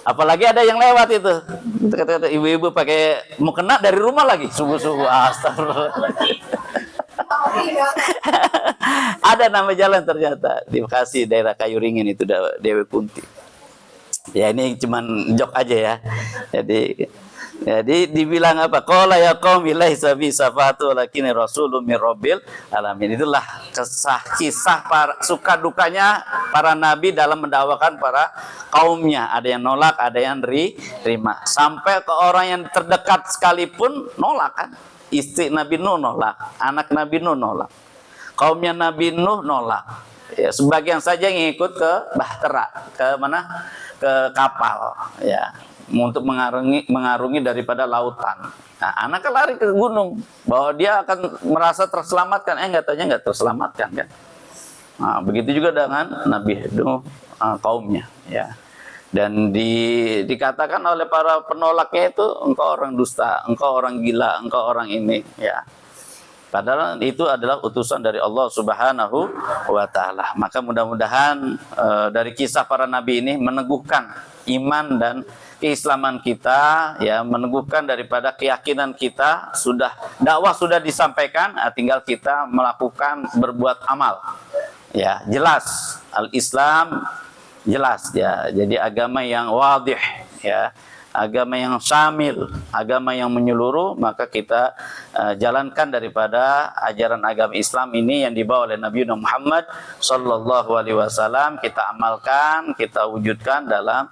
Apalagi ada yang lewat itu. Kata ibu-ibu pakai mau kena dari rumah lagi. Subuh-subuh. Astagfirullah. Ada nama jalan ternyata di Bekasi, daerah Kayuringin itu Dewi Kunti. Ya ini cuman jok aja ya. Jadi dibilang apa? Qala ya qaumi laisa bi safatu lakinni rasulun mir rabbil alamin. Itulah kisah para suka dukanya para nabi dalam mendakwakan para kaumnya. Ada yang nolak, ada yang terima. Sampai ke orang yang terdekat sekalipun nolak kan. Istri Nabi Nuh nolak, anak Nabi Nuh nolak, kaumnya Nabi Nuh nolak. Ya, sebagian saja yang ikut ke bahtera, ke mana? Ke kapal, ya, untuk mengarungi daripada lautan. Nah, anaknya lari ke gunung, bahwa dia akan merasa terselamatkan. Nggak terselamatkan kan? Nah, begitu juga dengan Nabi Nuh kaumnya, ya. Dan dikatakan oleh para penolaknya itu, engkau orang dusta, engkau orang gila, engkau orang ini, ya. Padahal itu adalah utusan dari Allah Subhanahu wa taala. Maka mudah-mudahan dari kisah para nabi ini meneguhkan iman dan keislaman kita, ya, meneguhkan daripada keyakinan kita. Dakwah sudah disampaikan, tinggal kita melakukan, berbuat amal. Ya, jelas al-Islam jelas, ya, jadi agama yang wadih, ya, agama yang syamil, agama yang menyeluruh, maka kita jalankan daripada ajaran agama Islam ini yang dibawa oleh Nabi Muhammad sallallahu alaihi wasallam, kita amalkan, kita wujudkan dalam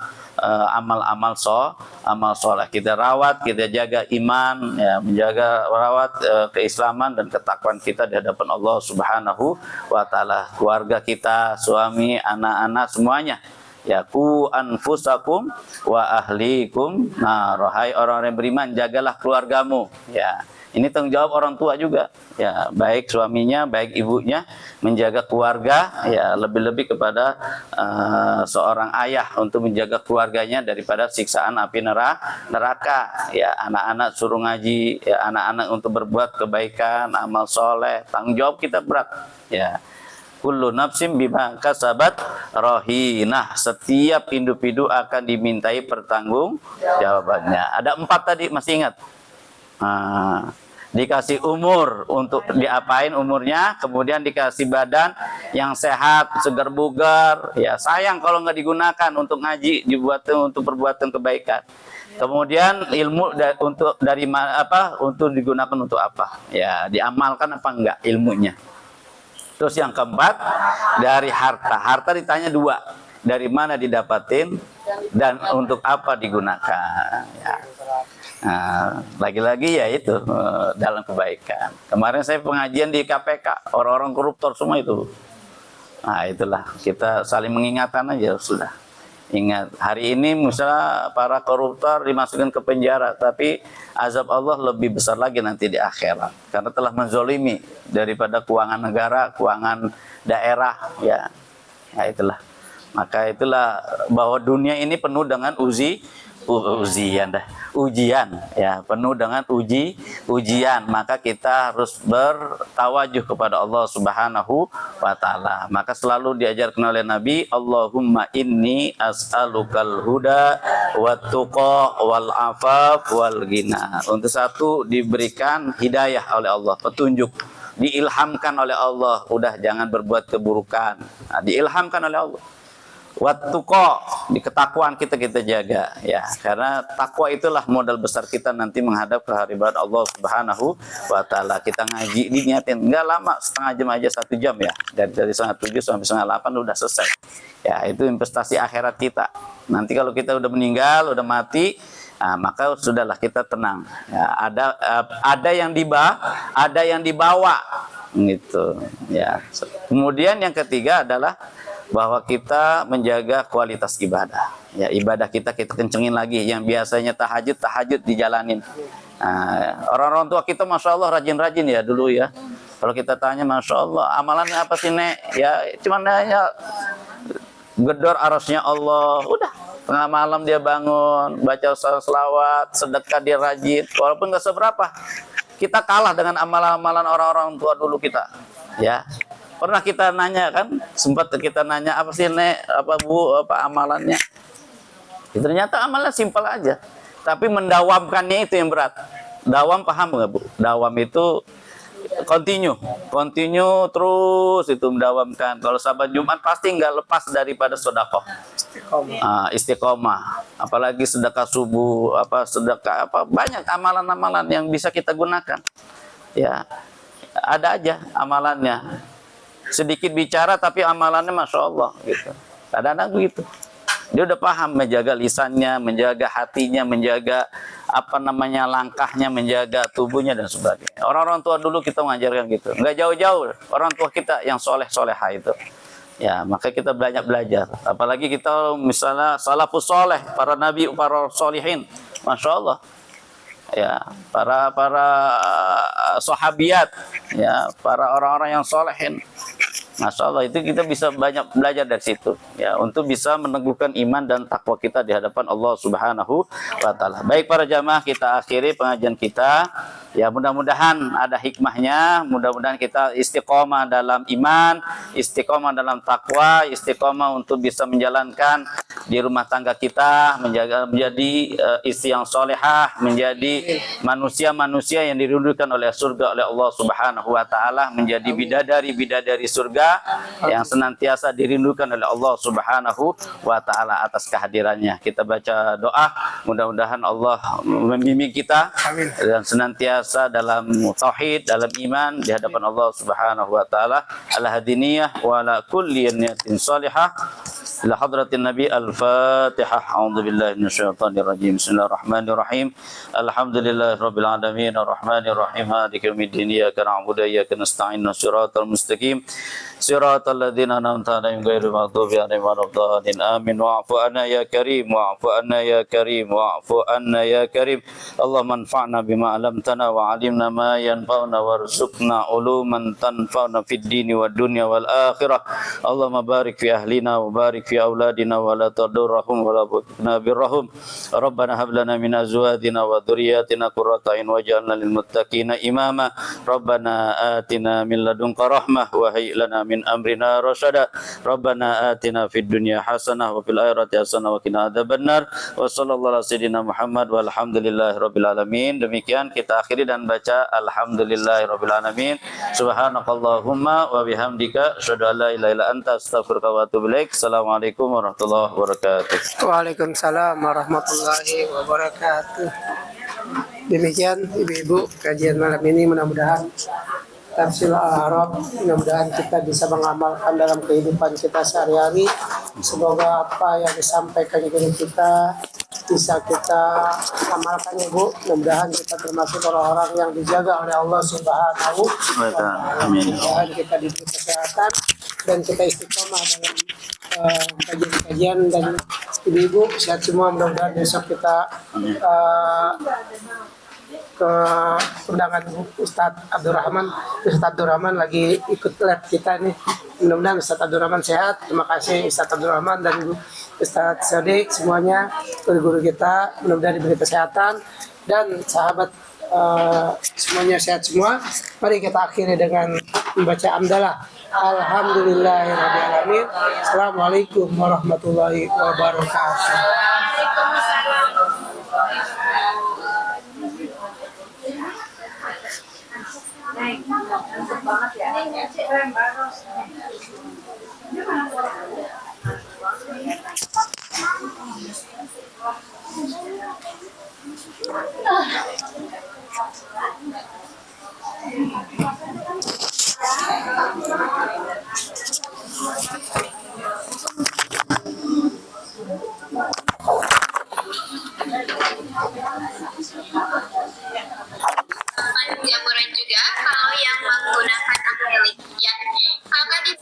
amal-amal soleh. Kita rawat, kita jaga iman, ya, menjaga rawat keislaman dan ketakwaan kita di hadapan Allah Subhanahu wa taala. Keluarga kita, suami, anak-anak semuanya. Ya, ku anfusakum wa ahlikum. Nah, rohai orang-orang yang beriman, jagalah keluargamu. Ya, ini tanggung jawab orang tua juga. Ya, baik suaminya, baik ibunya menjaga keluarga. Ya, lebih-lebih kepada seorang ayah untuk menjaga keluarganya daripada siksaan api neraka. Ya, anak-anak suruh ngaji, ya, anak-anak untuk berbuat kebaikan, amal soleh. Tanggung jawab kita berat. Ya. Kullu nafsim bima kasabat rahinah. Setiap individu akan dimintai pertanggung jawabannya. Ada 4 tadi, masih ingat? Dikasih umur untuk diapain umurnya, kemudian dikasih badan yang sehat, segar bugar. Ya, sayang kalau nggak digunakan untuk ngaji, dibuat untuk perbuatan kebaikan. Kemudian ilmu untuk dari apa? Untuk digunakan untuk apa? Ya, diamalkan apa enggak ilmunya. Terus yang keempat, dari harta. Harta ditanya 2. Dari mana didapatin dan untuk apa digunakan. Ya. Nah, lagi-lagi ya itu dalam kebaikan. Kemarin saya pengajian di KPK, orang-orang koruptor semua itu. Nah, itulah kita saling mengingatkan aja sudah. Ingat, hari ini misalnya para koruptor dimasukkan ke penjara, tapi azab Allah lebih besar lagi nanti di akhirat. Karena telah menzolimi daripada keuangan negara, keuangan daerah, ya. Nah, itulah. Maka itulah bahwa dunia ini penuh dengan ujian, ya, penuh dengan ujian. Maka kita harus bertawajuh kepada Allah Subhanahu wa taala. Maka selalu diajarkan oleh Nabi, Allahumma inni as'alukal huda wat tuqa wal afaf wal ghina. Untuk satu diberikan hidayah oleh Allah, petunjuk, diilhamkan oleh Allah, udah jangan berbuat keburukan. Nah, diilhamkan oleh Allah. Wattuqa, di ketakwaan kita jaga, ya, karena takwa itulah modal besar kita nanti menghadap ke hadirat Allah Subhanahu wa taala. Kita ngaji diniatin enggak lama, setengah jam aja, 1 jam, ya, dari setengah 7 sampai setengah 8 udah selesai. Ya, itu investasi akhirat kita. Nanti kalau kita udah meninggal, udah mati, nah, maka sudahlah kita tenang. Ya, ada yang dibawa gitu, ya. Kemudian yang ketiga adalah bahwa kita menjaga kualitas ibadah. Ya, ibadah kita kencengin lagi. Yang biasanya tahajud dijalanin. Nah, orang-orang tua kita masya Allah rajin-rajin ya dulu ya. Kalau kita tanya masya Allah amalannya apa sih Nek? Ya cuma nanya gedor arasnya Allah. Udah tengah malam dia bangun, baca selawat, sedekah dia rajin. Walaupun nggak seberapa, kita kalah dengan amalan-amalan orang-orang tua dulu kita. Ya. Pernah kita nanya kan, sempat kita nanya apa sih Nek, apa Bu, apa amalannya? Ya, ternyata amalannya simpel aja, tapi mendawamkannya itu yang berat. Dawam paham nggak Bu? Dawam itu continue terus itu mendawamkan. Kalau sahabat Jumat pasti nggak lepas daripada sedekah. Istiqomah. Apalagi sedekah subuh, sedekah banyak amalan-amalan yang bisa kita gunakan. Ya, ada aja amalannya. Sedikit bicara tapi amalannya masya Allah gitu. Kadang-kadang begitu. Dia udah paham menjaga lisannya, menjaga hatinya, menjaga langkahnya, menjaga tubuhnya dan sebagainya. Orang-orang tua dulu kita mengajarkan gitu. Nggak jauh-jauh orang tua kita yang soleh-soleha itu. Ya, maka kita banyak belajar. Apalagi kita misalnya salafus soleh, para nabi, para solihin, masya Allah. Ya, para sahabiat, ya, para orang-orang yang solehin. Masya Allah, itu kita bisa banyak belajar dari situ, ya, untuk bisa meneguhkan iman dan takwa kita di hadapan Allah Subhanahu wa taala. Baik para jamaah, kita akhiri pengajian kita. Ya, mudah-mudahan ada hikmahnya, mudah-mudahan kita istiqomah dalam iman, istiqomah dalam takwa, istiqomah untuk bisa menjalankan di rumah tangga kita, menjadi istri yang solehah, menjadi manusia-manusia yang dirindukan oleh surga oleh Allah Subhanahu wa taala, menjadi bidadari-bidadari surga semoga yang senantiasa dirindukan oleh Allah Subhanahu wa taala atas kehadirannya. Kita baca doa, mudah-mudahan Allah membimbing kita dan senantiasa dalam tauhid, dalam iman di hadapan Allah Subhanahu wa taala, ala hadiniyah wa ala kulli niyatin salihah. Ila hadratin Nabi Al-Fatihah. A'udzu billahi minasyaitonir rajim. Bismillahirrahmanirrahim. Alhamdulillahirabbil alamin arrahmanir rahim maliki yaumiddin iyyaka na'budu wa iyyaka nasta'in shiratal mustaqim siratal ladzina an'amta 'alaihim ghairil maghdubi 'alaihim waladdallin. Amin. Wa'fu anna ya karim wa'fu anna ya karim wa'fu anna ya karim. Allahumma anfa'na bima 'allamtana wa 'allimna ma yanfa'una warzuqna uluman tanfa'una fid dini wad dunya wal akhirah. Allahumma barik fi ahlina wa barik fi auladina wa la tadurrahum wa la tuqna birrahum. Rabbana hab lana min azwajina wa dhurriyyatina qurrata a'yun waj'alna lil muttaqina imama. Rabbana atina min ladunka rahmah wa hayyi lana min amrina rasyada. Rabbana atina fid dunya hasanah wa fil akhirati hasanah wa qina adzabannar. Wa sallallahu ala sayyidina Muhammad walhamdulillahirabbil alamin. Demikian kita akhiri dan baca alhamdulillahirabbil alamin. Subhanakallahumma wa bihamdika asyhadu an la ilaha illa anta astaghfiruka wa atubu ilaik. Assalamualaikum warahmatullahi wabarakatuh. Waalaikumsalam warahmatullahi wabarakatuh. Demikian ibu-ibu kajian malam ini, mudah-mudahan tafsir Al-A'raf, mudah-mudahan kita bisa mengamalkan dalam kehidupan kita sehari-hari. Semoga apa yang disampaikan guru kita bisa kita amalkan ibu. Mudah-mudahan kita termasuk orang-orang yang dijaga oleh Allah Subhanahu wa ta'ala. Mudah-mudahan kita diberi kesehatan dan kita istiqomah dalam kajian-kajian, dan ibu-ibu sehat semua. Mudah-mudahan besok kita ke undangan Ustadz Abdurrahman. Ustadz Abdurrahman lagi ikut lab kita nih. Mudah-mudahan Ustadz Abdurrahman sehat. Terima kasih Ustadz Abdurrahman dan Ustadz Sodik, semuanya guru-guru kita. Mudah-mudahan diberi kesehatan dan sahabat semuanya sehat semua. Mari kita akhiri dengan membaca hamdalah. Alhamdulillahirrahmanirrahim. Assalamualaikum warahmatullahi wabarakatuh. Jamuran juga kalau yang menggunakan akrilik ya. Maka di